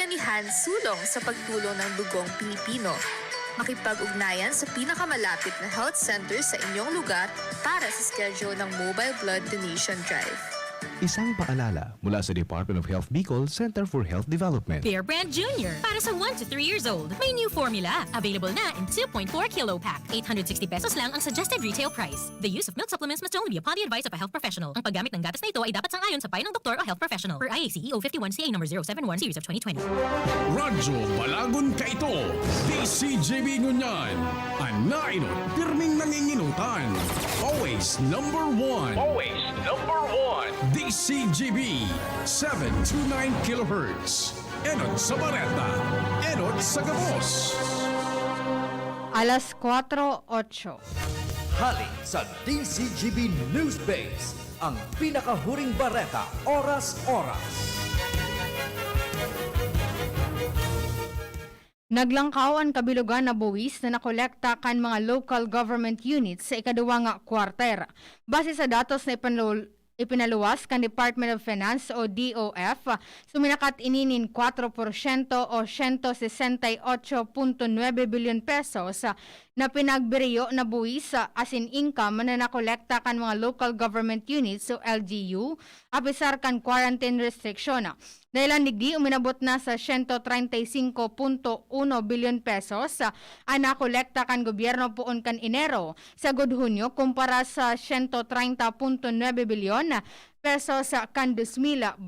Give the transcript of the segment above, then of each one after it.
bayanihan sulong sa pagtulong ng dugong Pilipino. Makipag-ugnayan sa pinakamalapit na health center sa inyong lugar para sa schedule ng Mobile Blood Donation Drive. Isang paalala mula sa Department of Health Bicol Center for Health Development. Bear Brand Jr. Para sa 1 to 3 years old. May new formula. Available na in 2.4 kilo pack. 860 pesos lang ang suggested retail price. The use of milk supplements must only be upon the advice of a health professional. Ang paggamit ng gatas na ito ay dapat sang-ayon sa payo ng doktor o health professional. Per IACEO 51CA number 071 series of 2020. Radyo Balagon ka ito. DCJB Ngunyan. Anainot, pirming nanginginutan. Always number one. Always number one. DCGB 729 kHz. Enot sa Bareta. Enot sa Gabos. Alas 4:08. Hali sa DCGB News Base, ang pinakahuring bareta, oras-oras. Naglangkaw ang kabilugan na buwis na nakolekta kan mga local government units sa ikaduwa nga kwarter. Base sa datos na ipinaluwas kan Department of Finance o DOF, suminakat ininin 4% o 168.9 billion pesos na pinagbiriyo na buwis as in income na nakolekta kan mga local government units o LGU, apisar kan quarantine restriction. Dahil digdi uminabot na sa 135.1 billion pesos ang nakolekta kan gobyerno poon kan Enero sa Hunyo kumpara sa 130.9 billion pesos kan 2020.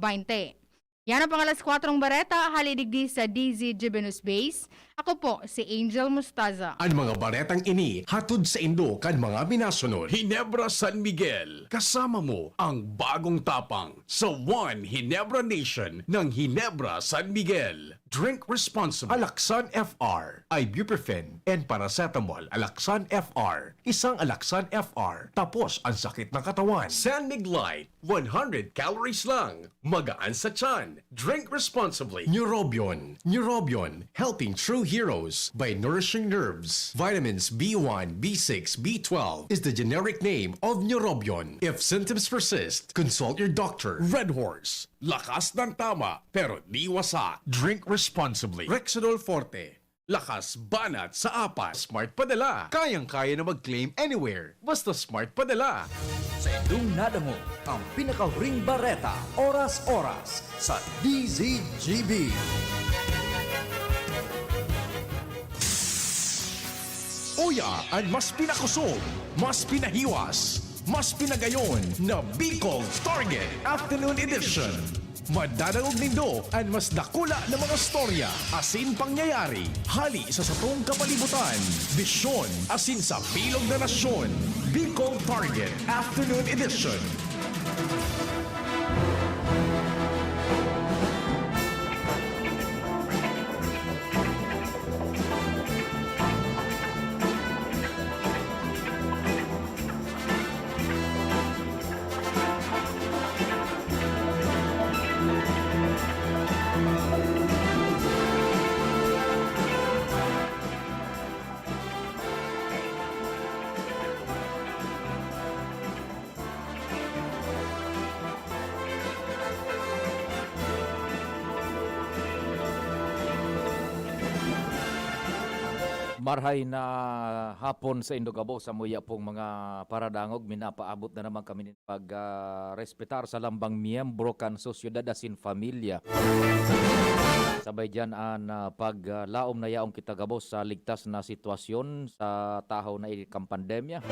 Yan ang pangalas 4 bareta, halidigdi sa DZGB News Base. Ako po si Angel Mustaza. Ang mga baretang ini hatod sa Indo kan mga binasunod. Hinebra San Miguel. Kasama mo ang bagong tapang sa One Hinebra Nation ng Hinebra San Miguel. Drink responsibly. Alaksan FR, ibuprofen, and paracetamol. Alaksan FR, isang Alaksan FR. Tapos ang sakit ng katawan. San Mig Light, 100 calories lang. Magaan sa tiyan. Drink responsibly. Neurobion. Neurobion, helping true heroes by nourishing nerves. Vitamins B1, B6, B12 is the generic name of Neurobion. If symptoms persist, consult your doctor. Red Horse, lakas ng tama pero di wasa. Drink responsibly. Rexidol Forte, lakas banat sa apat. Smart Padala, kayang-kaya na mag-claim anywhere. Basta Smart Padala. Sa inyong nadamo, ang pinakahuring bareta, oras-oras sa DZGB. Uya ang mas pinakusog, mas pinahiwas, mas pinagayon na Bicol Target Afternoon Edition. Madadangog nindo ang mas dakula na mga storya, asin pangyayari, hali sa satong kapalibutan, bisyon, asin sa bilog na nasyon. Bicol Target Afternoon Edition. Marhay na hapon sa Indogabo sa muya pong mga paradangog. Minapaabot na naman kami ng pag-respetar sa lambang miyembro kan Sosyedad asin Familia. Sabay dyan ang paglaom na yaong kita gabos sa ligtas na sitwasyon sa tahaw na ikang pandemya.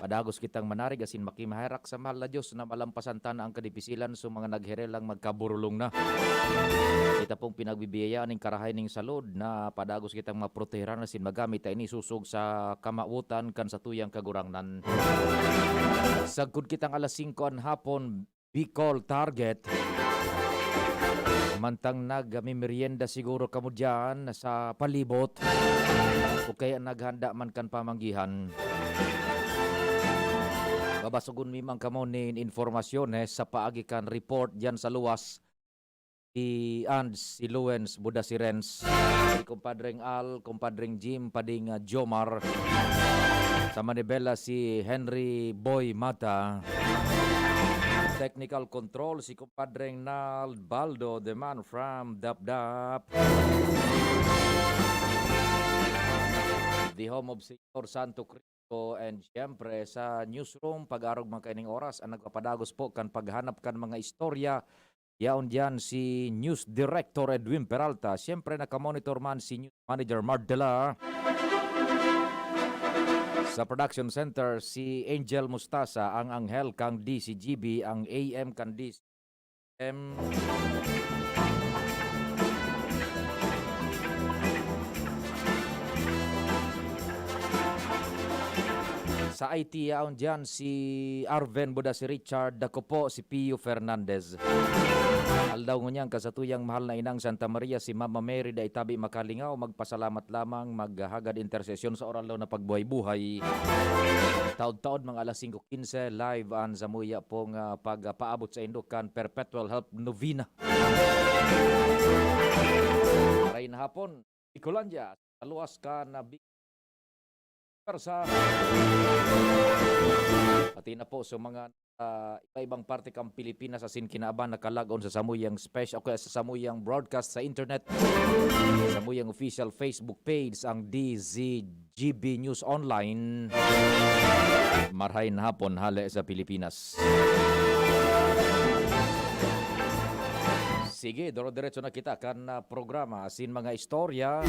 Padagos kitang manarig asin makimahirak sa mahal na Diyos na malampasan ta na ang kadipisilan sa mga nagherelang magkaburulong na. Kita pong pinagbibiyayaan ng karahay ng salud na padagos kitang maproteheran asin magamit ay nisusog sa kamautan kan sa tuyang kagurangnan. Sagkod kitang alas 5 an hapon, Bicol Target. Mantang nagmimerienda siguro kamo dyan sa palibot o kaya naghanda man kan pamanggihan. Babasugon mimang kamo nin informasyon sa paagi kan report dyan sa luwas si Ands, si Luens, Buda si Renz, si Kumpadring Al, Kumpadring Jim, Pading Jomar, sa Manibela si Henry Boy Mata, technical control si kumpadreng Nalbaldo, the man from Dapdap. The home of Señor Santo Cristo, and siyempre sa newsroom pag-arog mga kaining oras ang nagpapadagos po kan paghanap kan mga istorya. Yaon dyan si News Director Edwin Peralta. Siyempre nakamonitor man si News Manager Mardela. Sa production center si Angel Mustasa, ang Anghel kang DCGB, ang AM kang DCM. Sa IT yaon dyan si Arven Buda, si Richard, dako po si Pio Fernandez. Aldaw ngunyan kasatuyang mahal na inang Santa Maria si Mama Mary da itabi makalingaw, magpasalamat lamang, maghagad intersesyon sa oral daw na pagbuhay-buhay. Taod-taod mga alas 5:15 live an Zamuya pong pagpaabot sa Indukan Perpetual Help Novena. Maray na hapon, Ikulandia, aluas ka na sa pati na po sa mga iba-ibang parte kang Pilipinas sa Sinkinaaban nakalagon sa Samuyang Special o sa Samuyang broadcast sa internet, Samuyang official Facebook page, ang DZGB News Online. Marhay na hapon hale sa Pilipinas. Sige, doro-diretso na kita kan programa asin mga istorya.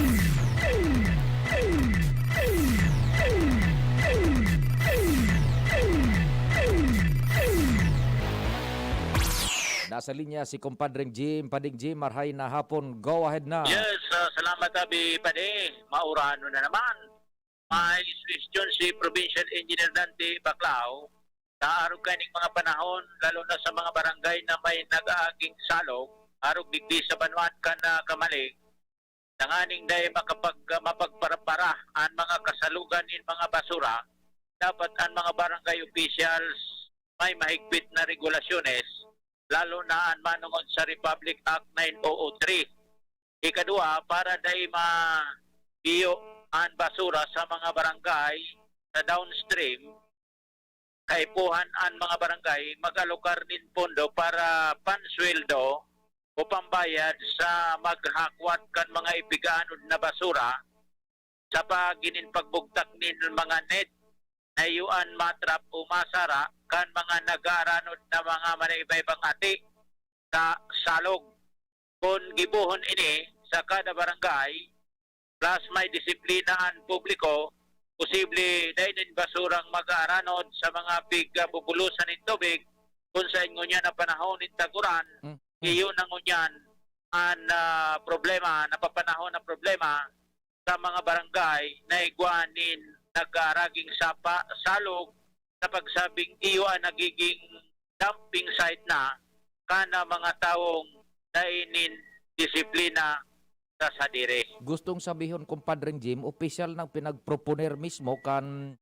Nasa linya si kumpadreng Jim, Pading Jim, marhay na hapon, go ahead na. Yes, salamat Abi Pade. Maurano na naman. May question si Provincial Engineer Dante Baclao sa arog kaning mga panahon, lalo na sa mga barangay na may nag-aaging salog, arog digdi sa banwan ka na kamalig, nanganing dahil mapagparapara ang mga kasalugan in mga basura, dapat ang mga barangay officials may mahigpit na regulasyones, lalo na ang manungod sa Republic Act 9003. Ikadua, para dahil ma-iyo ang basura sa mga barangay sa downstream, kaipuhan ang mga barangay mag-alokar nin pondo para pansweldo o pambayad sa maghakwat kan mga ibiganod na basura sa paginin pagbugtak nin mga net na yuan matrap o masara kan mga nag-aaranod na mga manaibaybang ati sa salog. Kung gibuhon ini sa kada barangay plus may disiplinaan publiko, posible dahil basurang mag-aaranod sa mga bubulusan ng tubig kung sa inyo niya na panahon ng taguran, iyon ang ngunyan ang problema, napapanahon na problema sa mga barangay na iguanin nag-araging salog sa pagsabing iyo ang nagiging dumping site na kana mga taong dainin disiplina sa sadire. Gustong sabihin kumpadreng Jim, official nang pinagproponer mismo kan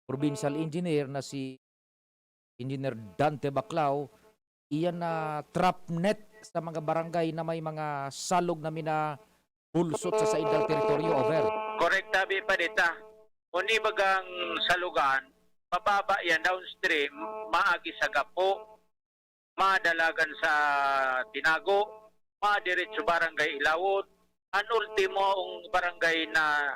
provincial engineer na si Engineer Dante Baclao, iyan na trap net sa mga barangay na may mga salog na bulsot sa saidang teritoryo. Over. Correct, Tabi Padita. Kuni bagang salugan, mababa yan downstream, maagi sa Gapo, madalagan sa Tinago, madiretso barangay Ilawod, ang ultimo ang barangay na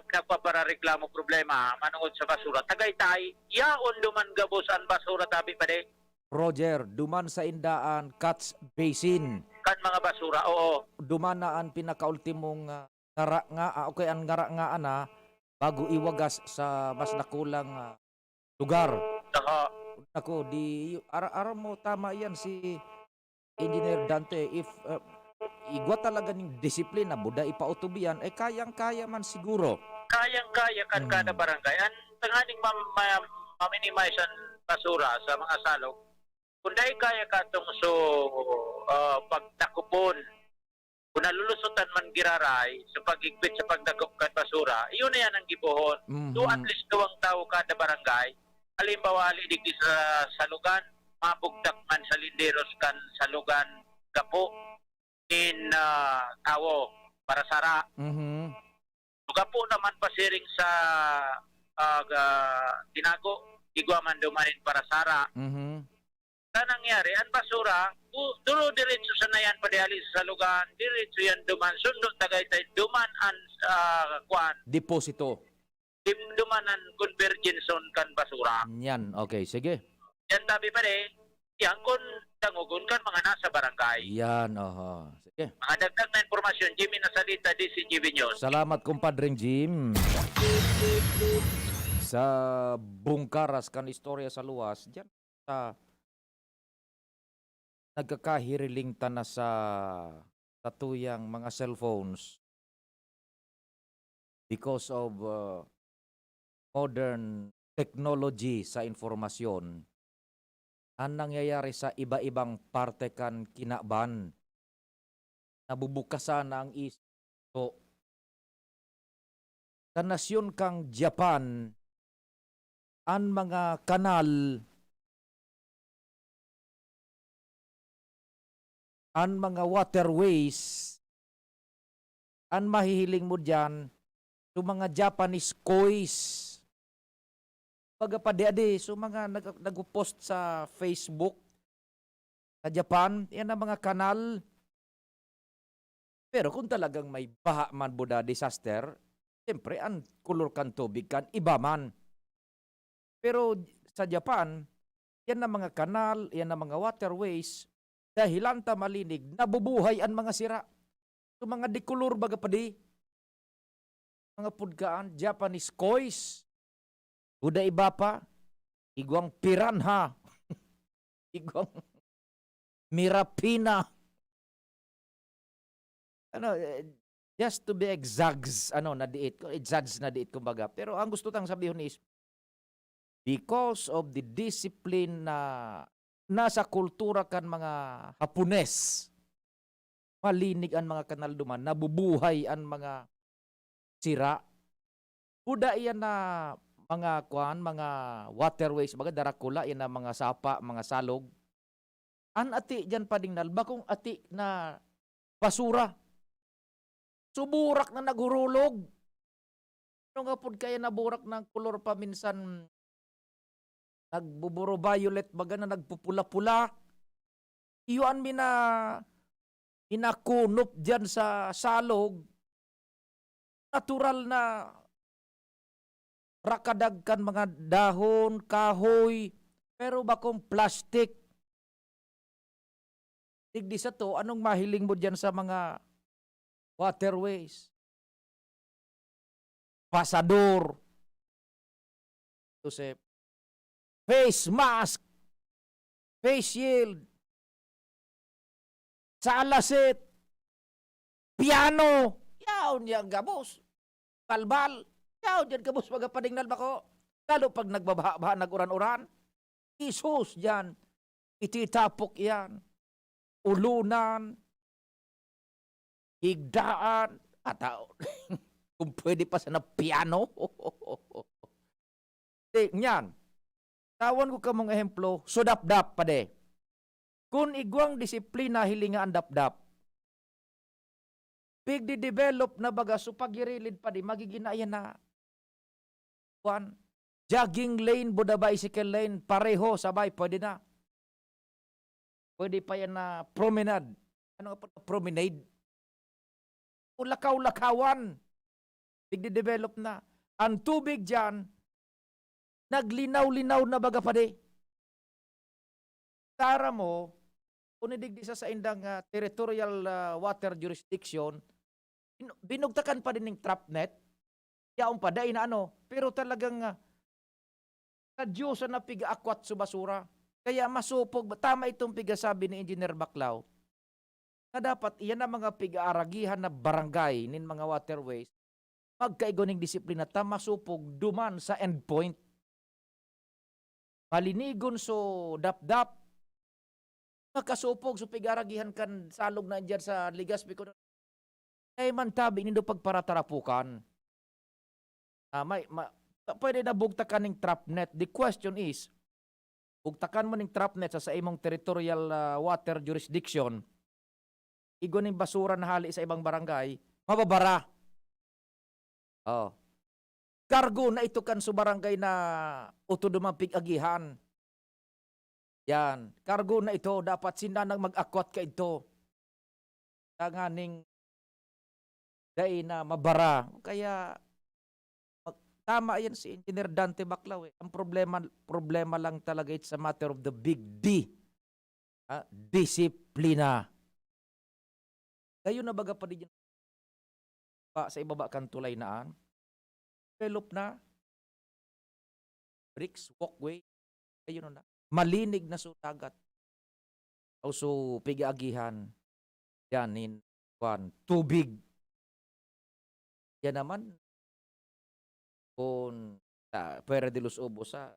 nagpaparareklamo problema manungod sa basura. Tagaytay, yaon duman gabos ang basura, Tabi Pade. Roger, duman sa indaan Cats Basin. Kan mga basura, oo. Duman na ang pinakaultimong okay, ang ngara na bago iwagas sa mas nakulang lugar. Saka, Ako, di ara mo tama yan si Engineer Dante. If igwa talaga ng disiplina, buda ipautubian, kayang-kaya man siguro. kayang-kaya kan kada barangay. Ang tanganing ma-minimize ang basura sa mga salog. Kung dahil kaya ka itong pagtakupon, kung nalulusutan man giraray sa pagigpit sa pagdakup kan basura, iyon na yan ang gibuhon. So at least duwang tao kada barangay, halimbawa digdi sa salugan, mabugtak man sa linderos kan salugan Gapo in tawo para sara. Gapo naman pasiring sa Tinago, igwaman dumanin para sara. Mhm. Sa nangyari, ang basura, duro diretso sa nayan padihali sa lugar, diretso yan duman, sundo tagaytay, duman ang kuan, Deposito. duman ang convergence on kan basura. Yan. Okay, sige. Yan tabi pa yan kung tangugon kan mga nasa barangay. Yan, aha. Sige. Mga dagdag na informasyon, Jimmy Nasalita, DCGB News. Salamat, kumpadring Jim. Sa bungkaras kan istorya sa luwas, diyan sa nagkakahiriling na sa tuyang mga cellphones because of modern technology sa informasyon. Ang nangyayari sa iba-ibang parte kan kinaban, nabubukasan ang isip. So, sa nasyon kang Japan, ang mga kanal, ang mga waterways, ang mahihiling mo dyan, yung mga Japanese kois. Baga pa di so mga nag-post sa Facebook sa Japan, yan ang mga kanal. Pero kung talagang may baha man buda disaster, siyempre ang kulor kan tubig kan iba man. Pero sa Japan, yan ang mga kanal, yan ang mga waterways, dahilan ta malinig, nabubuhay ang mga sira. So mga dikulor baga pa di, mga pudkaan, Japanese kois, buda iba pa, igwang piranha, igwang mirapina. Just to be exact, na diit kumbaga. Pero ang gusto tang sabihin is, because of the discipline na nasa kultura kan mga Hapones, malinig ang mga kanal duman, nabubuhay ang mga sira. Buda iyan na mga mga waterways, mga darakula, iyan na mga sapa, mga salog. An ati dyan pa ding nalbakong ati na basura. Suburak na naghurulog. Ano nga po kaya naburak ng kulor pa minsan nagbuburo violet baga na nagpupula-pula. Iyon minakunop dyan sa salog. Natural na rakadagkan mga dahon, kahoy, pero bakong plastic. Tigdi sa to, anong mahiling mo dyan sa mga waterways? Pasador. Joseph. Face mask. Face shield. Salasit. Piano. Yaw niya gabos. Kalbal. Yaw diyan gabos magapadingnal bako. Lalo pag nagbabaha, nag-uran-uran. Isus dyan. Ititapok yan. Ulunan. Higdaan. Ataw. Kung pwede pa sa na piano. Yan. Tawan ko ka mong ehemplo, sudap-dap pa de. Kung igwang disiplina hilinga ang dap-dap, big di-develop na baga, so pagirilid pa di, magiginayan na. One, jogging lane, buda bicycle lane, pareho, sabay, pwede na. Pwede pa yan na promenade. Ano nga pa? Promenade. Ulakaw-lakawan. Big di-develop na. Ang tubig dyan, naglinaw-linaw na baga pa di. Tara mo, unidigdi sa indang territorial water jurisdiction, binugtakan pa din ng trap net, yaong pa, dain na ano, pero talagang sa Diyos na piga-akwat sa basura. Kaya masupog, tama itong piga-sabi ni Engineer Baclao, na dapat iyan ang mga piga-aragihan na barangay nin mga waterways, magkaigoning disiplina, masupog duman sa endpoint. Malinigon so dap-dap, makasupog so pigaragihan kan salog na dyan sa Ligaspi ko. Ay man tabi nindo pagparatarapukan. Pwede na bugtakan ng trap net. The question is, bugtakan mo ng trap net sa imong territorial water jurisdiction, igon ng basura na hali sa ibang barangay, mababara. Oh. Kargo na ito kan sa barangay na uto dumampig agihan. Yan. Kargo na ito. Dapat sinanang mag-akwat ka ito. Tanganing day na mabara. Kaya tama yan si Engineer Dante Baclaw. Ang problema lang talaga it's a matter of the big D. Disiplina. Kayo na baga pa din sa ibaba kan tulay naan. Develop na. Bricks, walkway. Kayo na. Malinig na sutagat. So, pigagihan. Yan, tubig. Yan naman. Kung Puerto de los Ubos sa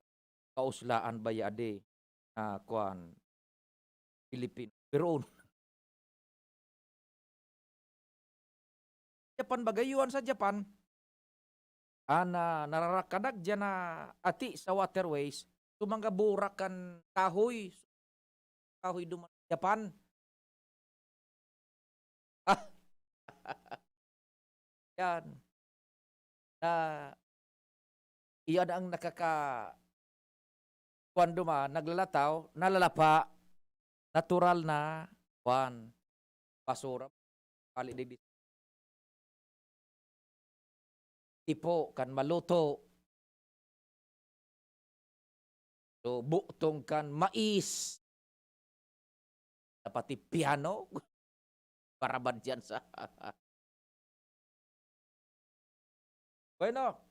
kauslaan bayade na Pilipino. Pero Japan bagayuan sa Japan. Nararakanag dyan na ati sa waterways, tumangga burakan kahoy duman Japan. Yan. Iyan ang kuando naglalataw, nalalapa, natural na, basura, palidig tipo kan maluto. So buktong kan mais. Pati piano. Paraban dyan sa Bueno,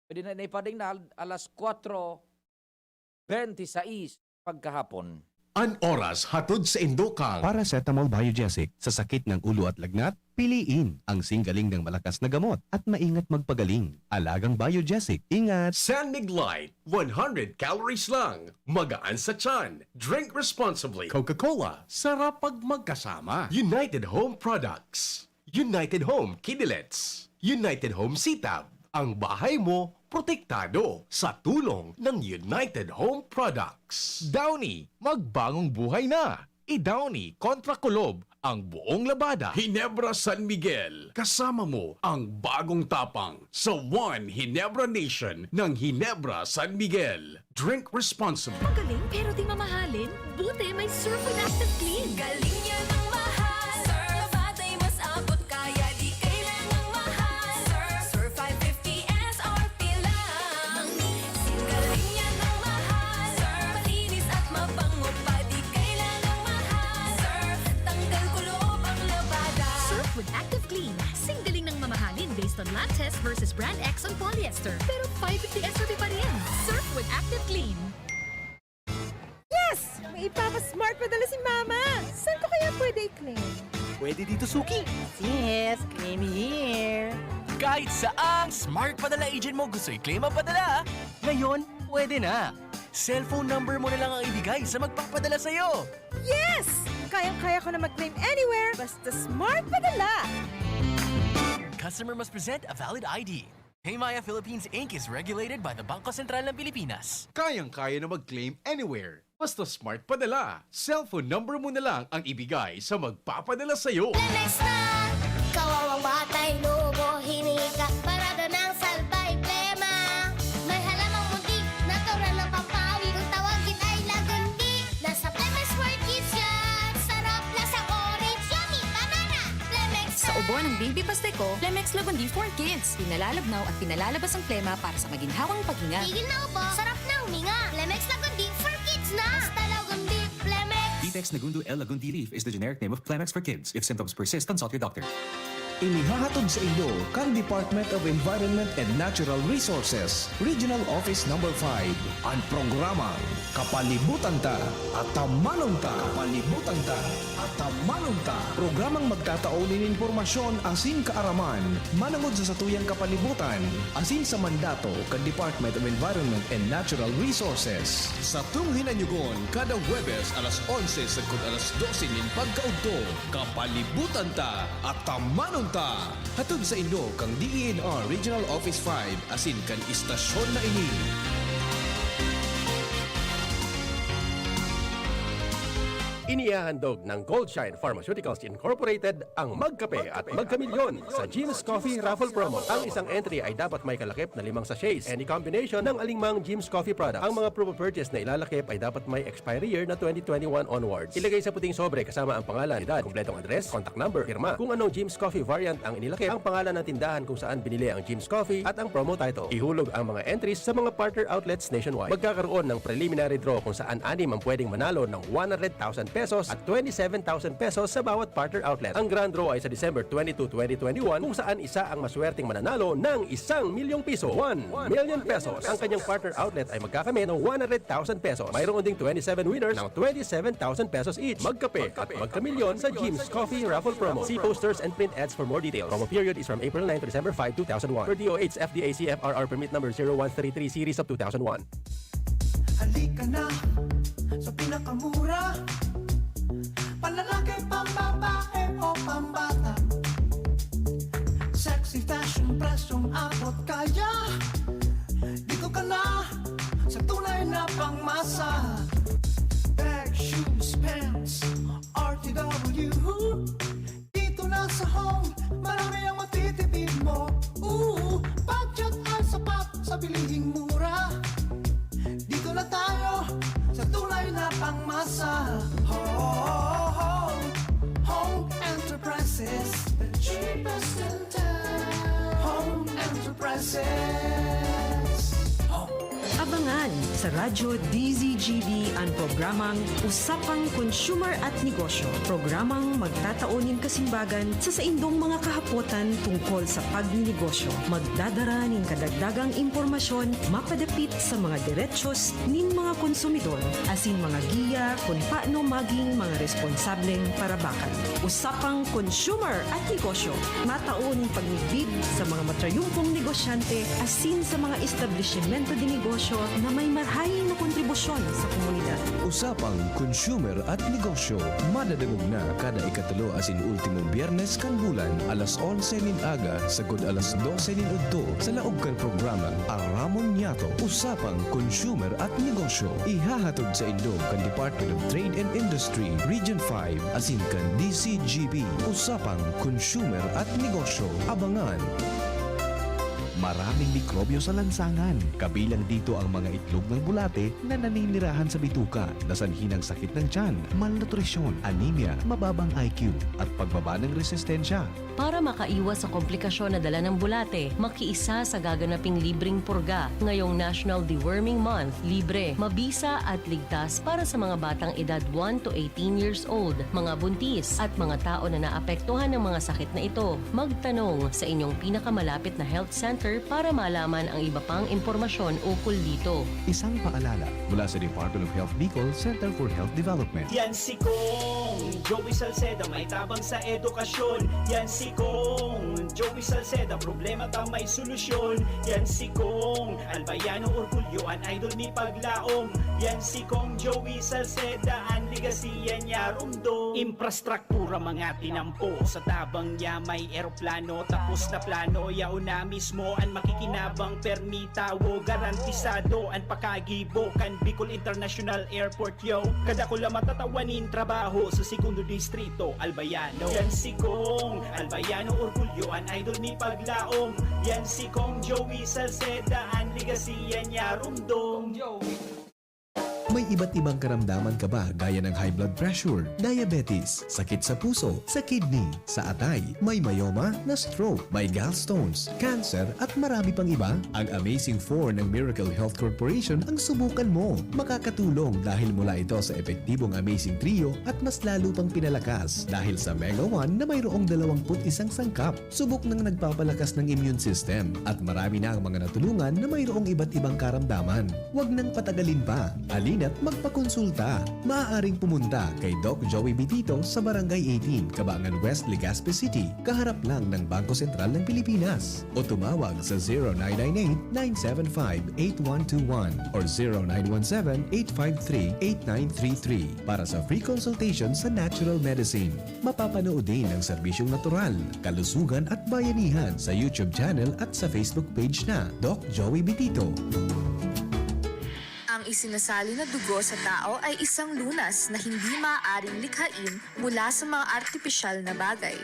pwede na ipading na alas 4:26 pagkahapon. An oras hatod sa Indokang. Paracetamol Biogesic. Sa sakit ng ulo at lagnat, piliin ang singgaling ng malakas na gamot at maingat magpagaling. Alagang Biogesic. Ingat! San Mig Light, 100 calories lang. Magaan sa tiyan. Drink responsibly. Coca-Cola, sarap pag magkasama. United Home Products. United Home Kidilets. United Home Sitab. Ang bahay mo, protektado sa tulong ng United Home Products. Downy, magbagong buhay na. I-Downy kontra kulob ang buong labada. Hinebra San Miguel, kasama mo ang bagong tapang sa One Hinebra Nation ng Hinebra San Miguel. Drink responsibly. Magaling pero di mamahalin. Buti may Surf with Active Clean. Galing niya ng mahal. Surf at ay mas abot kaya di kailangang mahal. Surf 550 SRP lang. Galing niya ng mahal. Surf malinis at mabango pa di kailangang mahal. Surf tanggal kulob ang labada. Surf with Active Clean. Singgaling ng mamahalin based on lab test versus brand X on polyester. Pero 550 SRP pa rin. Surf with Active Clean. Yes! May ipapa-smart padala si Mama! Saan ko kaya pwede i-claim? Pwede dito, Suki. Yes, claim here. Kahit saang smart padala agent mo gusto i-claim ang padala, ngayon, pwede na. Cellphone number mo na lang ang ibigay sa magpapadala sa'yo. Yes! Kayang-kaya ko na mag-claim anywhere, basta smart padala. Customer must present a valid ID. Paymaya Philippines Inc. is regulated by the Bangko Sentral ng Pilipinas. Kayang-kaya na mag-claim anywhere. Basta smart padala. Cellphone number mo na lang ang ibigay sa magpapadala sa'yo. Lemex na! Kawawang batay, lobo, hinika, parada ng salbay, plema. May halamang muntik, natural ng pampawi, kung tawagin ay lagundi. Nasa Plemex World Kids yan, sarap lasang orange, yummy, banana. Plemex na! Sa ubo ng Baby Pasteco, Plemex Lagundi for Kids. Pinalalabnaw at pinalalabas ang plema para sa maginhawang paghinga. Tigil na ubo, sarap na huminga. Plemex Lagundi for Kids na! Basta Lagundi, Plemex. Detex Nagundu L. Lagundi Leaf is the generic name of Plemex for kids. If symptoms persist, consult your doctor. Inihahatod sa inyo kang Department of Environment and Natural Resources, Regional Office No. 5, ang programang Kapalibutan Ta at Tamanong Ta. Kapalibutan Ta at Tamanong Ta. Programang magtataon ng impormasyon asin kaaraman, manangod sa satuyang kapalibutan, asin sa mandato kang Department of Environment and Natural Resources. Sa tunghinanyugon, kada Huwebes alas 11 sa alas 12 nin pagkaugto, Kapalibutan Ta at Tamanong Ta. Hatod sa Indo kang DENR Regional Office 5 asin kan istasyon na ini. Inihahandog ng Goldshine Pharmaceuticals Incorporated ang Magkape at Magkamilyon sa Jim's Coffee Raffle Promo. Ang isang entry ay dapat may kalakip na 5 sachets. Any combination ng alingmang Jim's Coffee product. Ang mga promo purchase na ilalakip ay dapat may expiry year na 2021 onwards. Ilagay sa puting sobre kasama ang pangalan, edad, kumpletong address, contact number, firma. Kung anong Jim's Coffee variant ang inilakip, ang pangalan ng tindahan kung saan binili ang Jim's Coffee at ang promo title. Ihulog ang mga entries sa mga partner outlets nationwide. Magkakaroon ng preliminary draw kung saan 6 ang pwedeng manalo ng 100,000 pesos at 27,000 pesos sa bawat partner outlet. Ang grand draw ay sa December 22, 2021 kung saan isa ang maswerteng mananalo ng 1 milyong piso. 1 million pesos. Ang kanyang partner outlet ay magkakamit ng 100,000 pesos. Mayroon ding 27 winners ng 27,000 pesos each. Magkape at magkamilyon sa Jim's Coffee Raffle Promo. See posters and print ads for more details. Promo period is from April 9 to December 5, 2001. Per DOH FDA CFRR permit number 0133 series of 2001. Halika na sa pinakamura, panlalaki, pambabae o pambata. Sexy fashion, presyong abot kaya. Dito ka na sa tunay na pangmasa. Bag, shoes, pants, RTW. Dito na sa home, marami ang matitipid mo. Budget ay sapat sa bilihing mura. Dito na tayo sa tunay na pangmasa. Home Enterprises, the cheapest in town. Home Enterprises. Abangan sa Radyo DZGB ang programang Usapang Consumer at Negosyo. Programang magtataunin kasimbagan sa saindong mga kahapotan tungkol sa pagninegosyo. Magdadara ning kadagdagang impormasyon mapadapit sa mga diretsyon nin mga konsumidor asin mga giya kung paano maging mga responsableng parabakan. Usapang Consumer at Negosyo. Mataon pagnibid sa mga matrayumpong negosyante asin sa mga establishmento de negosyo na may marhaing na kontribusyon sa komunidad. Usapang Consumer at Negosyo. Madadagog na kada ikatulo asin ultimong biyernes kan bulan alas 11 nin aga sagod alas 12 nin udto sa laog kan programa Aramon Yato. Usapang Consumer at Negosyo. Ihahatod sa Indo kan Department of Trade and Industry Region 5 asin kan DCGB. Usapang Consumer at Negosyo. Abangan. Maraming mikrobyo sa lansangan. Kabilang dito ang mga itlog ng bulate na naninirahan sa bituka na sanhi ng sakit ng tiyan, malnutrisyon, anemia, mababang IQ at pagbaba ng resistensya. Para makaiwas sa komplikasyon na dala ng bulate, makiisa sa gaganaping libreng purga ngayong National Deworming Month. Libre, mabisa at ligtas para sa mga batang edad 1 to 18 years old, mga buntis at mga tao na naapektuhan ng mga sakit na ito. Magtanong sa inyong pinakamalapit na health center para malaman ang iba pang impormasyon ukol dito. Isang paalala mula sa Department of Health Bicol Center for Health Development. Yan si Kong Joey Salceda, may tabang sa edukasyon. Yan si Kong Joey Salceda, problema ka may solusyon. Yan si Kong Albayano Orgulyo, an idol ni Paglaom. Yan si Kong Joey Salceda, ang ligasiya niya rumdo. Infrastruktura mga tinampo, sa tabang niya may eroplano. Tapos na plano, yao na mismo ang makikinabang permita wo garantisado ang pakagibo kan Bicol International Airport yo. Kada ko lang matatawanin trabaho sa segundo distrito Albayano. Yan si Kong Albayano Orgulyo, an idol ni Paglaom. Yan si Kong Joey Salceda, ang ligasiya niya rumdong. May iba't ibang karamdaman ka ba gaya ng high blood pressure, diabetes, sakit sa puso, sa kidney, sa atay, may myoma, na stroke, may gallstones, cancer at marami pang iba? Ang Amazing 4 ng Miracle Health Corporation ang subukan mo. Makakatulong dahil mula ito sa epektibong Amazing Trio at mas lalo pang pinalakas dahil sa Mega 1 na mayroong 21 sangkap. Subok ng nagpapalakas ng immune system at marami na ang mga natulungan na mayroong iba't ibang karamdaman. Huwag nang patagalin pa. Alin at magpakonsulta. Maaaring pumunta kay Doc Joey Bitito sa Barangay 18, Cabangan West, Legazpi City, kaharap lang ng Bangko Sentral ng Pilipinas. O tumawag sa 0998-975-8121 or 0917-853-8933 para sa free consultation sa natural medicine. Mapapanood din ang serbisyong natural, kalusugan at bayanihan sa YouTube channel at sa Facebook page na Doc Joey Bitito. Ang isinasali na dugo sa tao ay isang lunas na hindi maaaring likhain mula sa mga artipisyal na bagay.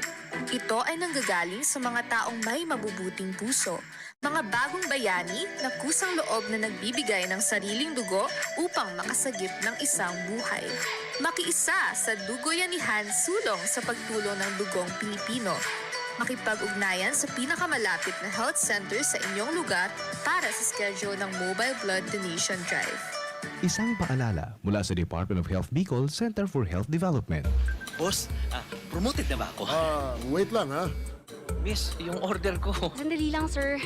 Ito ay nanggagaling sa mga taong may mabubuting puso, mga bagong bayani na kusang loob na nagbibigay ng sariling dugo upang makasagip ng isang buhay. Makiisa sa Dugoyanihan sulong sa pagtulong ng dugong Pilipino. Makipag-ugnayan sa pinakamalapit na health center sa inyong lugar para sa schedule ng Mobile Blood Donation Drive. Isang paalala mula sa Department of Health Bicol Center for Health Development. Boss, promoted na ba ako? Wait lang ha. Miss, yung order ko. Sandali lang, sir.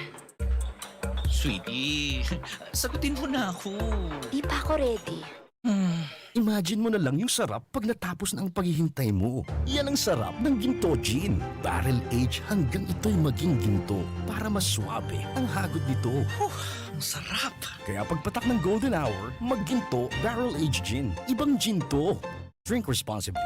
Sweetie, sagutin mo na ako. Di pa ako ready. Imagine mo na lang yung sarap pag natapos na ang paghihintay mo. Yan ang sarap ng Ginto Gin. Barrel age hanggang ito'y maging ginto para mas swabe ang hagod nito. Ang sarap. Kaya pagpatak ng golden hour, magginto Barrel Age Gin. Ibang gin to. Drink responsibly.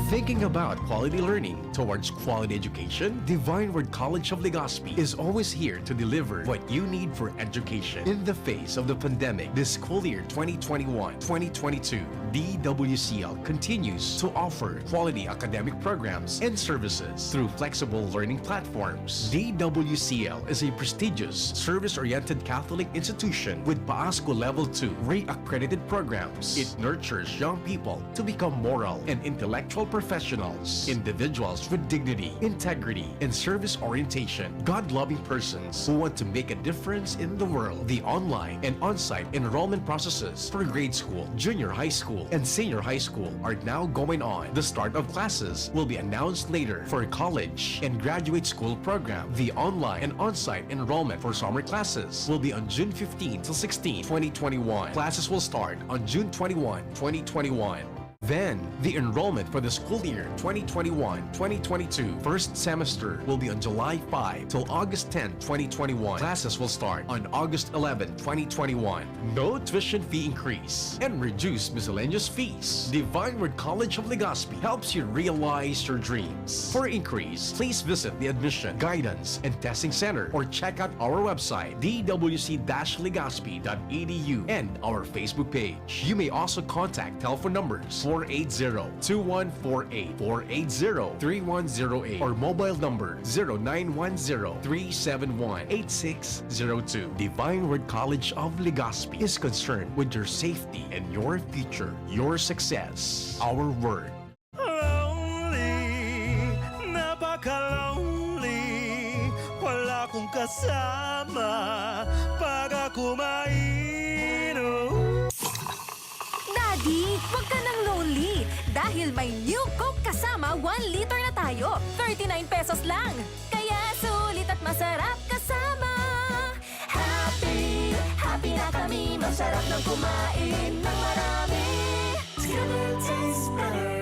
Thinking about quality learning towards quality education? Divine Word College of Legazpi is always here to deliver what you need for education. In the face of the pandemic, this school year 2021-2022, DWCL continues to offer quality academic programs and services through flexible learning platforms. DWCL is a prestigious, service-oriented Catholic institution with PAASCO Level 2 re-accredited programs. It nurtures young people to become moral and intellectual professionals, individuals with dignity, integrity, and service orientation, God-loving persons who want to make a difference in the world. The online and on-site enrollment processes for grade school, junior high school, and senior high school are now going on. The start of classes will be announced later for college and graduate school program. The online and on-site enrollment for summer classes will be on June 15 to 16, 2021. Classes will start on June 21, 2021. Then, the enrollment for the school year 2021-2022 first semester will be on July 5 till August 10, 2021. Classes will start on August 11, 2021. No tuition fee increase and reduced miscellaneous fees. Divine Word College of Legazpi helps you realize your dreams. For increase, please visit the Admission, Guidance, and Testing Center or check out our website dwc-legazpi.edu and our Facebook page. You may also contact telephone numbers 480-2148, 480-3108, or mobile number 0910-371-8602. Divine Word College of Legazpi is concerned with your safety and your future, your success, our word. Lonely, napaka-lonely. Wala akong kasama pag ako mainom. Daddy, wag ka nang lonely. Dahil may New Coke kasama 1 liter na tayo. 39 pesos lang. Kaya sulit at masarap kasama. Happy, happy na kami. Masarap nang kumain ng marami. Together tastes better.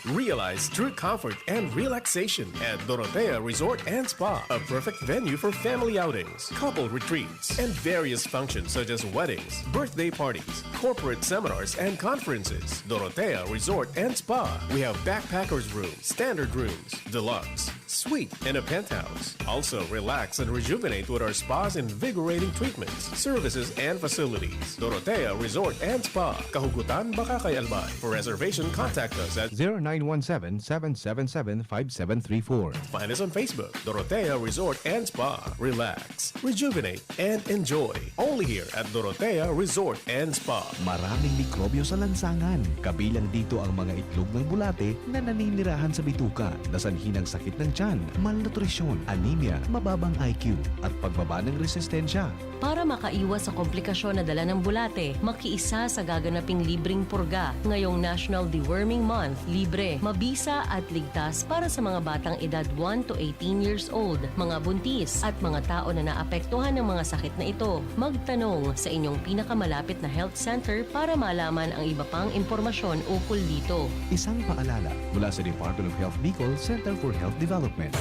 Realize true comfort and relaxation at Dorotea Resort and Spa, a perfect venue for family outings, couple retreats, and various functions such as weddings, birthday parties, corporate seminars, and conferences. Dorotea Resort and Spa. We have backpackers rooms, standard rooms, deluxe, suite, and a penthouse. Also, relax and rejuvenate with our spa's invigorating treatments, services, and facilities. Dorotea Resort and Spa, Kahugutan, Bakakay, Albay. For reservation, contact us at 0917-777-5734. Find us on Facebook, Dorotea Resort and Spa. Relax, rejuvenate, and enjoy. Only here at Dorotea Resort and Spa. Maraming mikrobyo sa lansangan. Kabilang dito ang mga itlog ng bulate na naninirahan sa bituka, nasanhi ng sakit ng tiyan, malnutrisyon, anemia, mababang IQ, at pagbaba ng resistensya. Para makaiwas sa komplikasyon na dala ng bulate, makiisa sa gaganaping libreng purga. Ngayong National Deworming Month, libre, mabisa at ligtas para sa mga batang edad 1 to 18 years old, mga buntis at mga tao na naapektuhan ng mga sakit na ito. Magtanong sa inyong pinakamalapit na health center para malaman ang iba pang impormasyon ukol dito. Isang paalala mula sa Department of Health Bicol Center for Health Development.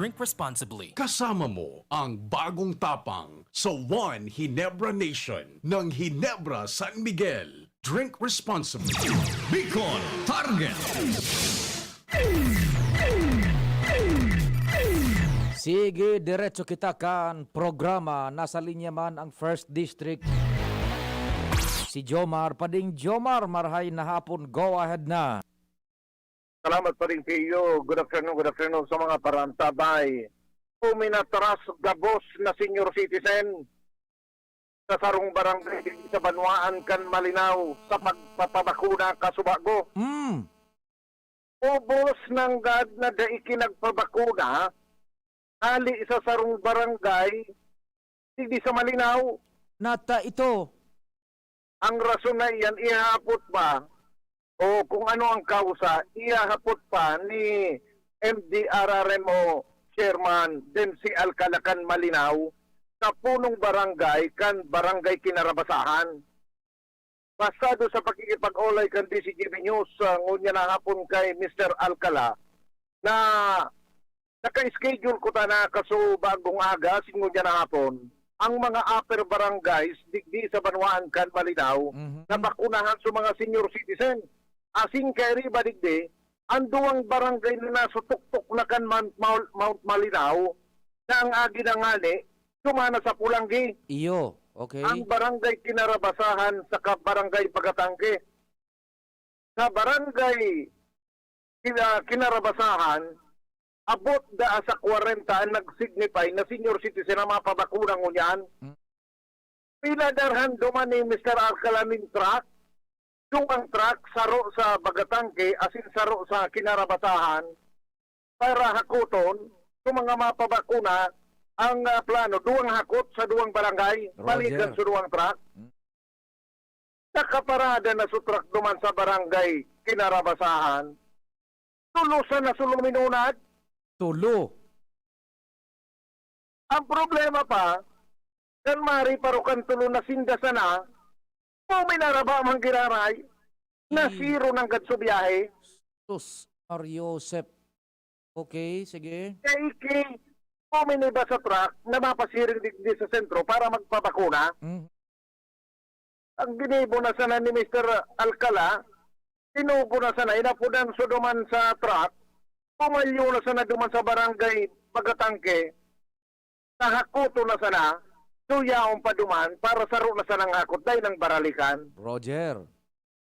drink responsibly. Kasama mo ang bagong tapang sa One Ginebra Nation ng Ginebra San Miguel. Drink responsibly. Bicol Target. Sige, diretso kita kan programa. Nasa linya man ang First District. Si Jomar. Pading Jomar, marhay na hapon. Go ahead na. Salamat pa rin kayo. Good afternoon sa mga parantabay. Uminatras gabos na senior citizen sa sarong barangay sa Banwaan kan Malinaw sa pagpapabakuna kasubago. Ubos ng gad na daiki nagpabakuna ali sa sarong barangay hindi sa Malinaw. Nata ito. Ang rason na iyan, ihapot ba o kung ano ang kausa, ihapot pa ni MDRRMO Chairman Dempsey Alcalacan Malinaw sa punong barangay kan barangay Kinarabasahan. Basado sa pakikipag-olay kan DCGB News, ngunya na hapon kay Mr. Alcala na naka-schedule ko ta na kaso bagong aga, singunya na hapon, ang mga upper barangays digdi sa Banwaan kan Malinaw na bakunahan sa mga senior citizen. Asing kay riba digdi, ang duwang barangay na nasutuktok na kan Mount Malinaw na ang agi na ngani, sumana sa Pulanggi. Iyo, okay. Ang barangay Kinarabasahan sa barangay Pagatangke. Sa barangay Kinarabasahan, abot da sa 40 ang nag-signify na senior citizen na mapabakunang unyan. Pila darhan duman ni Mr. Alcalamin truck, ang truck saro sa Bagatangke, asin saro sa Kinarabasahan, para hakuton kung mga mapabakuna ang plano, duwang hakot sa duwang barangay, balikan sa duwang truck. Nakaparada na sa truck duman sa barangay Kinarabasahan, tulusan na suluminunad. Tulo. Ang problema pa, kan mari parukan tulo na sindasan na, may naraba mang giraray, na zero ng gadsubiyahe. Sus, Mariosep. Okay, sige. Kaya puminiba sa truck na mapasiring digdi sa sentro para magpabakuna. Ang ginibo na sana ni Mr. Alcala, sinugo na sana, inapunan sa duman sa truck, pumalyo na sana duman sa barangay Pagatangke, nahakuto na sana, suyaon pa duman para saro na sana ng hakot dahil ng baralikan. Roger.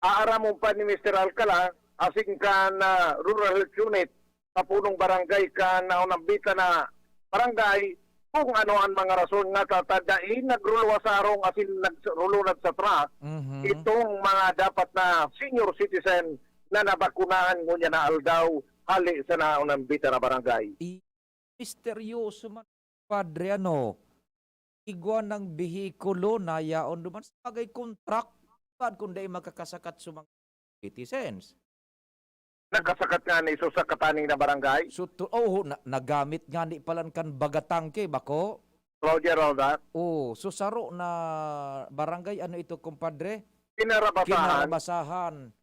Aaramon pa ni Mr. Alcala, asing ka na rural health unit, sa punong barangay ka na unambita na barangay, kung ano ang mga rason nga tatadain, nagruluwa sa arong asin nagrulunad sa truck, itong mga dapat na senior citizen na nabakunahan ngunya na aldaw, hali sa naunang bita na barangay. Misteryoso man, padre, ano? Igwa ng bihikulo na yaon duman sa bagay kontrak, saan kundi makakasakat sa mga citizens. Nagkasakat nga ni sa kataning na barangay? Nagamit nga ni palan kan Bagatangke, bako? Roger, all that? Oh, susaro na barangay, ano ito, kumpadre? Kinarabasahan.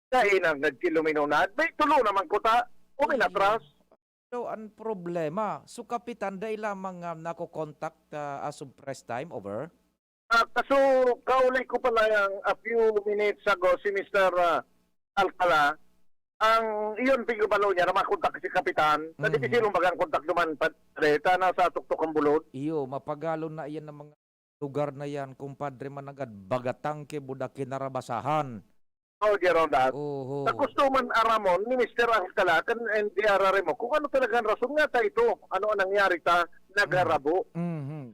Dahil nang nagkiluminunad, may tulo naman ko ta, uminatras. So, ang problema, so kapitan, dahil lamang nako-contact as of press time, over? Kaso, kaulay ko pala yung a few minutes ago si Mr. Alcala, ang iyon pigubalo niya na makontak si kapitan, na di silong bagang kontak naman padre, nasa tuktok ang bulot. Iyo, mapagalo na iyan ng mga lugar na yan, kumpadre managad, Bagatangke, Buda, Kinarabasahan. Oh, Jeron, that. Sa gusto man aramon ni Mr. Alcala, kan NDRR mo, kung ano talagang rason nga ta ito, ano ang nangyari ta, nagarabo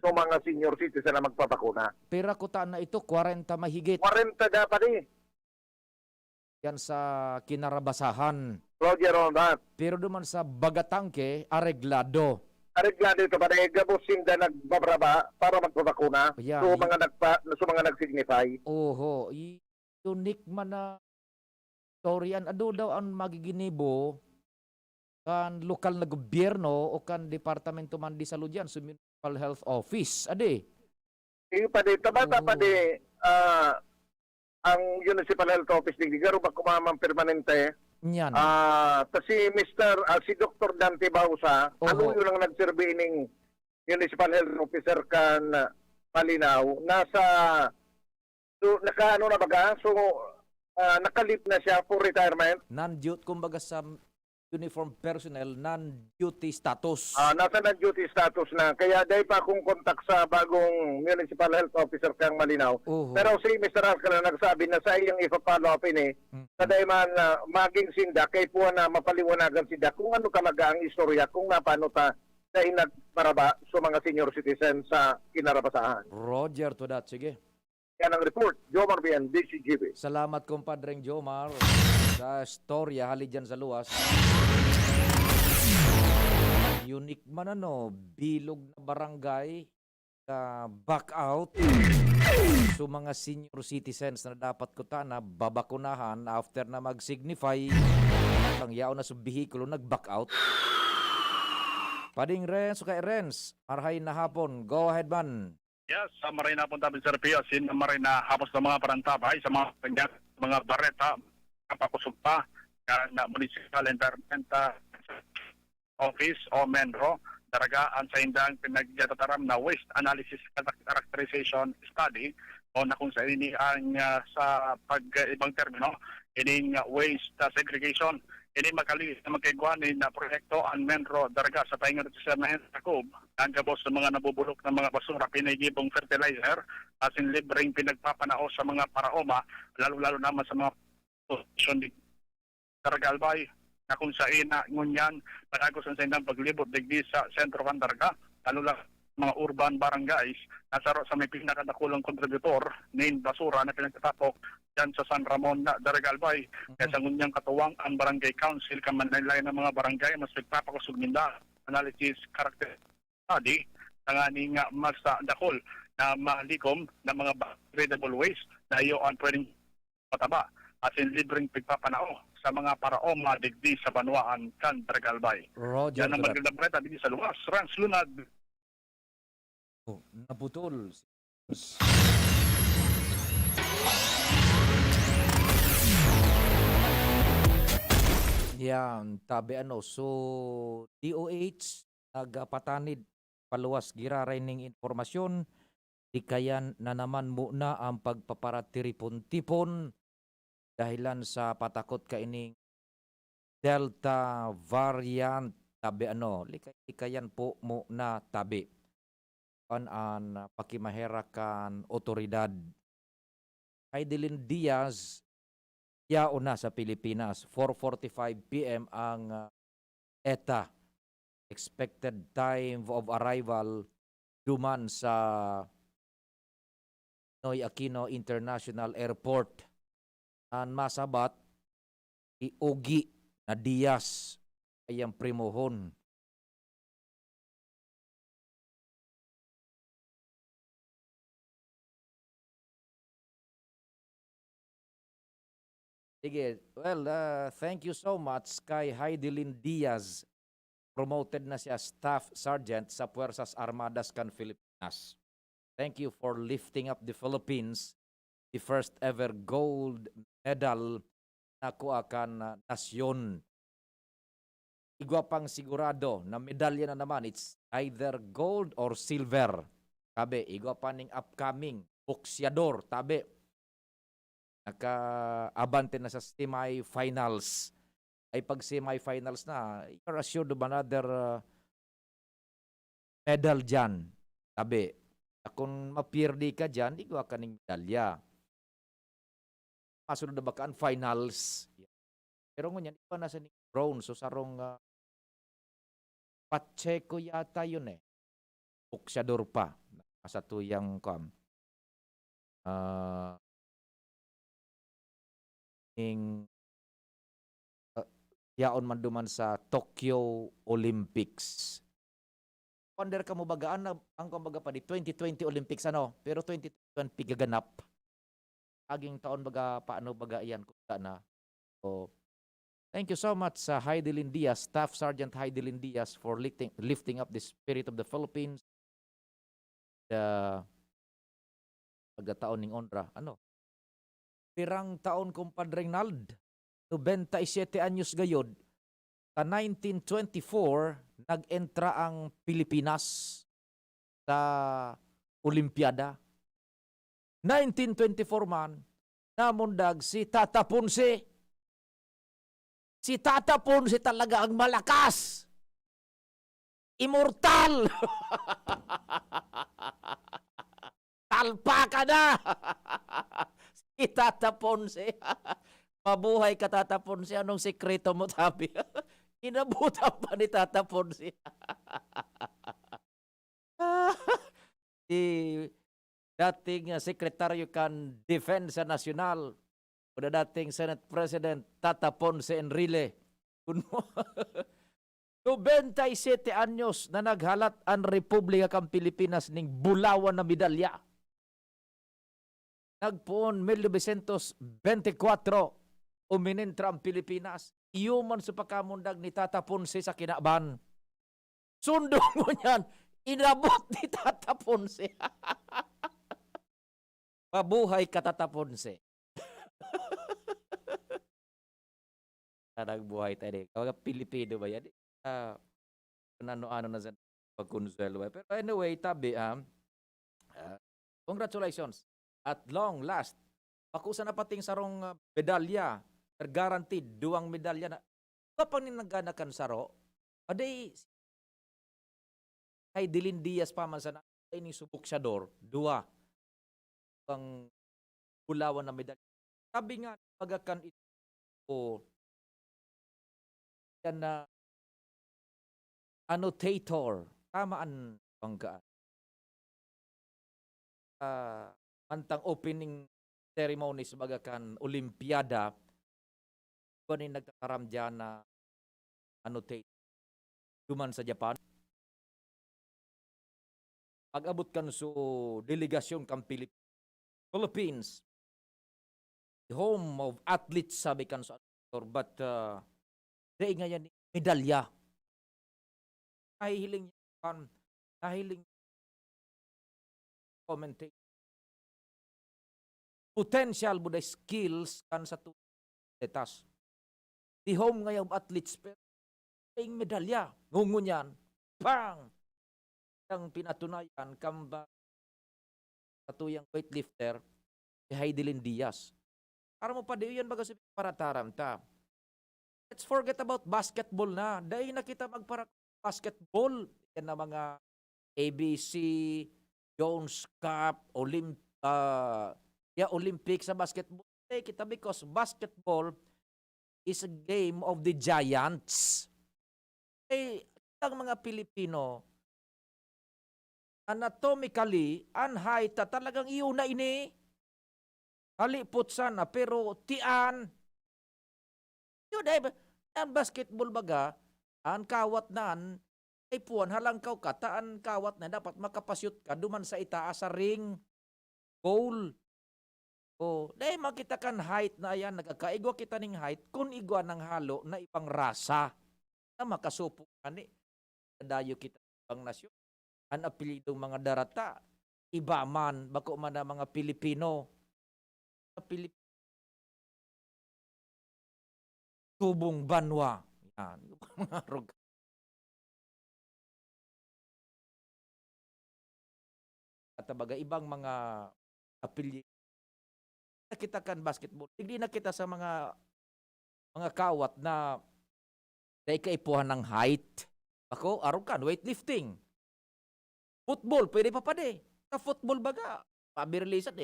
so mga senior citizen na magpapakuna. Pera ko ta na ito, 40 mahigit. 40 dapat eh. Yan sa Kinarabasahan. Roger on that. Pero duman sa Bagatangke, areglado. Areglado ito ba dahil gabusin na nagbabraba para magpapakuna? Yeah, so mga nag-signify? Oho. Unique man na storyan. Ado daw ang magiginibo kan lokal na gobyerno o kan departamento man di sa Ludyan, sa Municipal Health Office. Ade? Iyo pa di. Tabata pa di ang Municipal Health Office di garo ba kumamang permanente Nyan. Si si Dr. Dante Bausa, ano yun ang nagserve ning Municipal Health Officer kan Malinaw, nakaano na baga? So, nakalip na siya for retirement. Non-duty, kumbaga sa uniform personnel, non-duty status. Nasa non-duty status na. Kaya dahil pa akong kontak sa bagong Municipal Health Officer kang Malinaw. Pero si Mr. Arcala nagsabi na sa iyang ipa-follow up ini, sa dahil man maging sinda, kay po na mapaliwanagan sinda kung ano talaga ang istorya, kung napano ta sa inagparaba sa mga senior citizen sa kinarabasahan. Roger to that. Sige. Yan ang report. Jomar Bien, DCGB. Salamat, kumpadreng Jomar, sa storya hali dyan sa luwas. Unique man bilog na barangay na back out so mga senior citizens na dapat ko na babakunahan after na mag-signify ang yao na sa behikulo nag-back out. Pading Renz, kay Renz, marhay na hapon. Go ahead, man. Yes, sa maray na po tabi Sir Pio, maray na hapos ng mga parantabay sa mga bareta, kapakusumpa, na Municipal Environment Office o MENRO, daragaan sa indang pinagyatataram na waste analysis characterization study o na kung sa ini ang sa pag-ibang termino, ining waste segregation. Ini makalis na magkaigwanin na proyekto ang MENRO daraga sa pahinga sa na Tacob ang gabos sa mga nabubulok ng mga basura pinagibong fertilizer as in libreng pinagpapanao sa mga paraoma lalo-lalo naman sa mga posisyon ni Daraga Albay na kung sa ina ngunyan panagos ang sa indang paglibot digdi sa sentro kan Daraga lalo lang mga urban barangays na sa may pinakadakulang kontributor nin basura na pinagtatapok dyan sa San Ramon na Daraga Albay. Kaya sa ngunyang katuwang ang Barangay Council kamanalay ng mga barangay mas nagpapakusog nila analysis character study tangani nga mas dakol na malikom na mga biodegradable waste na iyo ang pwedeng pataba as in libreng pagpapanao sa mga paraoma digdi sa Banwaan kan Daraga Albay. Roger. Yan ang magandang preta digdi sa luwas. Rans Lunad. Naputol. Yan, tabi so DOH nagpatanid paluwas giraray ning informasyon di kayan na naman muna ang pagpaparatiripon-tipon dahilan sa patakot kaining Delta variant tabi likayan po muna tabi an pakimaherakan otoridad. Heidelin Diaz yao na sa Pilipinas. 4:45 p.m. ang ETA. Expected time of arrival duman sa Noy Aquino International Airport. Ang masabat iugi na Diaz ay ang primohon. Sige, well, thank you so much kay Heidelin Diaz. Promoted na siya Staff Sergeant sa Puersas Armadas kan Filipinas. Thank you for lifting up the Philippines, the first ever gold medal na kuakan nasyon. Igwa pang sigurado na medalya na naman, it's either gold or silver. Tabi, igwa pa ning upcoming boksyador, tabi. Naka-abante na sa semi-finals. Ay pag semi-finals na, you're assured of another medal dyan. Tabi, kung mapirdi ka dyan, di ka kaning medalya. Masunod na bakaan, finals. Pero ngunyan, iba na sa bronze. So sarong Pacheco yata yun boksyador pa. Sa tuyang yaon man duman sa Tokyo Olympics. Wonder ka mo bagaan na ang kumbaga pa di 2020 Olympics pero 2021 gaganap. Aging taon baga paano baga iyan kung na. So thank you so much sa Heidelin Diaz, Staff Sergeant Heidelin Diaz for lifting up the spirit of the Philippines. Pagkataon ning honra. Pirang taon kumpadreng Nald. 97 anyos gayod, sa 1924, nag-entra ang Pilipinas sa Olimpiada. 1924 man, namundag si Tata Ponce. Si Tata Ponce talaga ang malakas. Immortal! Talpa ka na! Si Tata Ponce. Mabuhay ka, Tata Ponce. Anong sekreto mo, sabi? Inabutan pa ni Tata Ponce. Si dating sekretaryo kan Defensa Nacional o dating Senate President Tata Ponce Enrile. 97 anyos na naghalat ang Republika kang Pilipinas ning bulawan na medalya. Nagpuon 1924 uminintra ang Pilipinas. Iuman sa pagkamundag ni Tata Ponce sa kinaban. Sundo mo niyan, inabot ni Tata Ponce. Mabuhay ka, Tata Ponce. Nagbuhay tayo. Kaya Pilipino ba yan? Ano-ano na sa pagkonsuelo. Pero anyway, tabi, congratulations. At long last, pakusa na pating sarong medalya. Guaranteed, 2 medalya na. Kapag ninaganakan saro, aday, kay Dilin Diaz pa man sa ini subok siya 2 ang bulawan na medalya. Sabi nga, magakan ito, yan na annotator, tamaan banggaan. Mantang opening ceremonies magakan Olimpiada, kunin nagkakaram dyan na annotate. Duman sa Japan. Pag-abot kan so delegasyon kang Philippines, the home of athletes, sabi kan sa annotator, but day ngayon medalya. Nahiling commentate. Potential buday skills kan sa tutas. The home ngayon athletes pero ang medalya ngungun yan bang ang pinatunayan kamba katuyang weightlifter si Heidelin Diaz. Para mo pa di yan baga sabihin para taramta. Let's forget about basketball na. Dahil na kita magpara basketball. Yan na mga ABC, Jones Cup, Olympics sa basketball. Kita because basketball is a game of the giants. Ang mga Pilipino, anatomically, ang height, talagang iuna ini. Halipot sana, pero tian. Yun, ang basketball baga, ang kawat naan, ay puwan, halangkaw ka, taan kawat na dapat makapasyut ka, duman sa itaas sa ring, goal. O, dahil makita kan height na yan, nagkakaigwa kita ning height, kung igwa ng halo na ibang rasa, na makasupo ka ni, dayo kita ibang nasyon, ang apelidong mga darata, iba man, bako man na mga Pilipino, Tubong Banwa, yan, mga rog. At baga, ibang mga apelyido, nakita kan basketball. Hindi nakita sa mga kawat na dahil kaipuhan ng height. Ako, arukan, weightlifting. Football, pwede pa de. Sa football baga, pabirlisan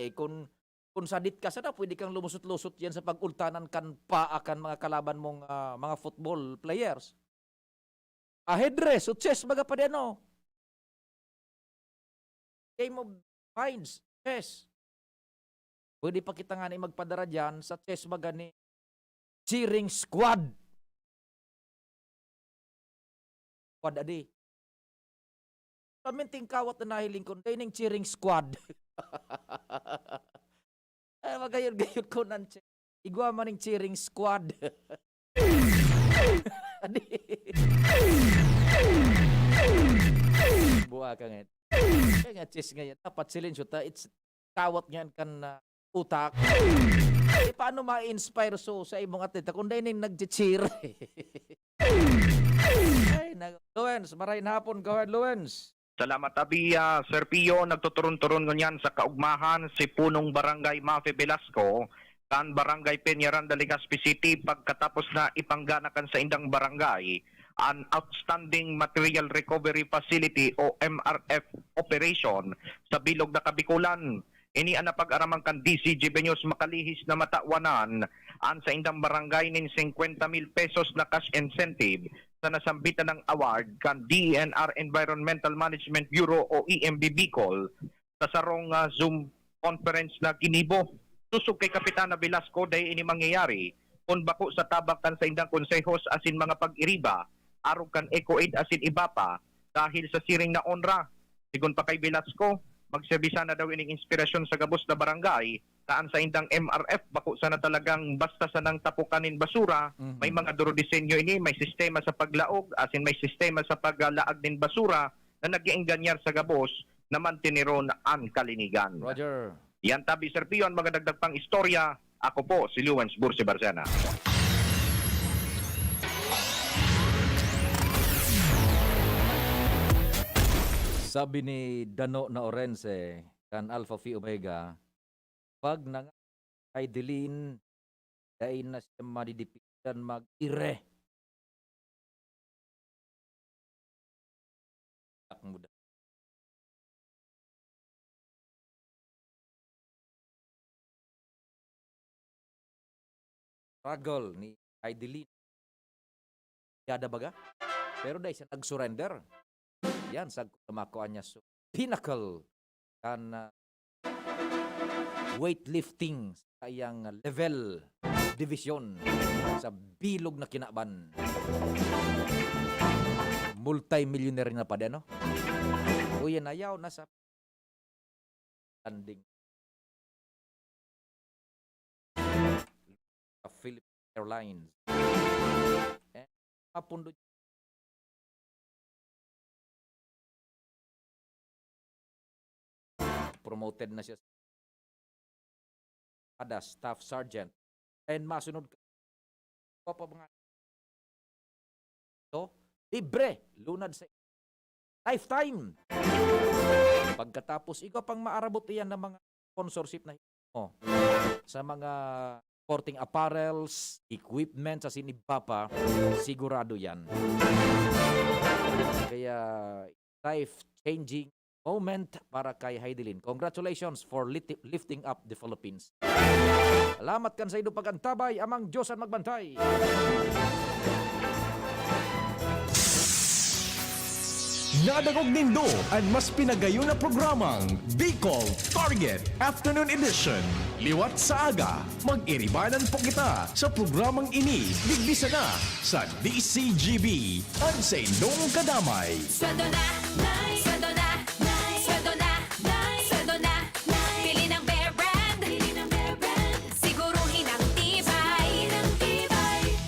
kung sadit ka sana, pwede kang lumusot-lusot yan sa pag-ultanan kan pa akan mga kalaban mong mga football players. Headdress o chess baga pa de, no? Game of minds, chess. Pwede pa kita nga ni magpadara dyan sa chess baga ni cheering squad. Squad adi. Paminting kawat na nahiling ko, dahil ng cheering squad. Ay, magayon-gayon ko ng igwa man ng cheering squad. Adi. Buha ka ngayon. Kaya nga chess ngayon, dapat silensyo ta, it's kawat ngayon kan utak. Paano ma-inspire sa imong atleta kung dahil nag-cheer? Luwens, maray na hapon. Go ahead, Luwens. Salamat abi, Sir Pio. Nagtuturon-turon ngunyan sa kaugmahan si punong barangay Mafe Velasco kan barangay Peñaranda, Legazpi City pagkatapos na ipangganakan sa indang barangay an Outstanding Material Recovery Facility o MRF operation sa bilog na Kabikulan. Ini ang napag-aramang kan DCGB News makalihis na matawanan an sa indang barangay nin 50,000 pesos na cash incentive sa nasambitan ng award kan DENR Environmental Management Bureau o EMB Bicol sa sarong Zoom conference na ginibo. Susog kay Kapitana Velasco dahil ini mangyayari kung bako sa tabak kan sa indang konsehos asin mga pag-iriba arog kan EcoAid asin iba pa dahil sa siring na onra. Sigun pa kay Velasco, magserbisa na daw ining inspirasyon sa gabos na barangay taan sa indang MRF bako sana talagang basta sa nang tapukanin basura, may mga duro disenyo ini, may sistema sa paglaog asin may sistema sa paglaag din basura na nag-iingganyar sa gabos na mantineron ang kalinigan. Roger. Yan tabi Sir Pio ang mga dagdag pang istorya. Ako po si Luwens Bursi Barcena. Sabi ni Dano na Orense kan Alpha Phi Omega, pag nang ay dilin dahil na siya madidipitan mag-ire. Struggle ni Aidelin. Yada baga? Pero dahil siya nag-surrender. Yan, sa kumakuan niya so pinnacle kan weightlifting sa iyang level division sa bilog na kinaban. Multi-millionaire na pa din, no? O yan, ayaw na sa landing. Philippine Airlines. Apundo promoted na siya ada staff sergeant and masunod pa mga to libre lunad sa lifetime. Pagkatapos ikaw pang maarabot iyan ng mga sponsorship na sa mga sporting apparels, equipment sa sinibapa, sigurado yan. Kaya life-changing moment para kay Heidelin. Congratulations for lifting up the Philippines. Salamat kan sa iyong pagantabay, amang Diyos ang magbantay. Nadagog nindo ang mas pinagayon na programang Bicol Target Afternoon Edition. Liwat sa aga, mag-iribanan po kita sa programang ini. Bigbisa na sa DCGB. Ang sa inyong kadamay. Sweldo na, nice. Sweldo na, nice. Sweldo na, nice. Sweldo na, nice. Pili ng Bear Brand. Pili ng Bear Brand. Siguruhin ang tibay.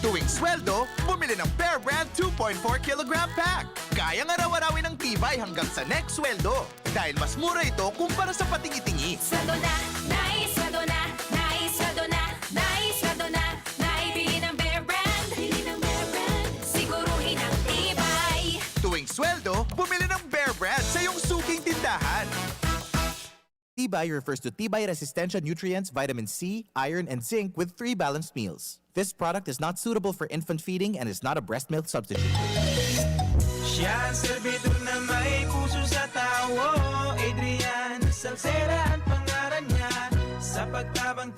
Tuwing sweldo, bumili ng Bear Brand 2.4 kilogram pack. Kayang araw-arawin ng tibay hanggang sa next sweldo. Dahil mas mura ito kumpara sa patingi-tingi. Sweldo na, nice. Sweldo na, nice. Sweldo na, nice. Sweldo na, nice. Pili ng Bear Brand. Pili ng Bear Brand. Siguruhin ang tibay. Tuwing sweldo, bumili ng Bear Brand sa iyong suking tindahan. Tibay refers to Tibay Resistensya Nutrients, Vitamin C, Iron, and Zinc with 3 balanced meals. This product is not suitable for infant feeding and is not a breast milk substitute. Siya ang servidor na may puso sa tao, Adrian Salcera ang pangalan niya. Sa pagtabang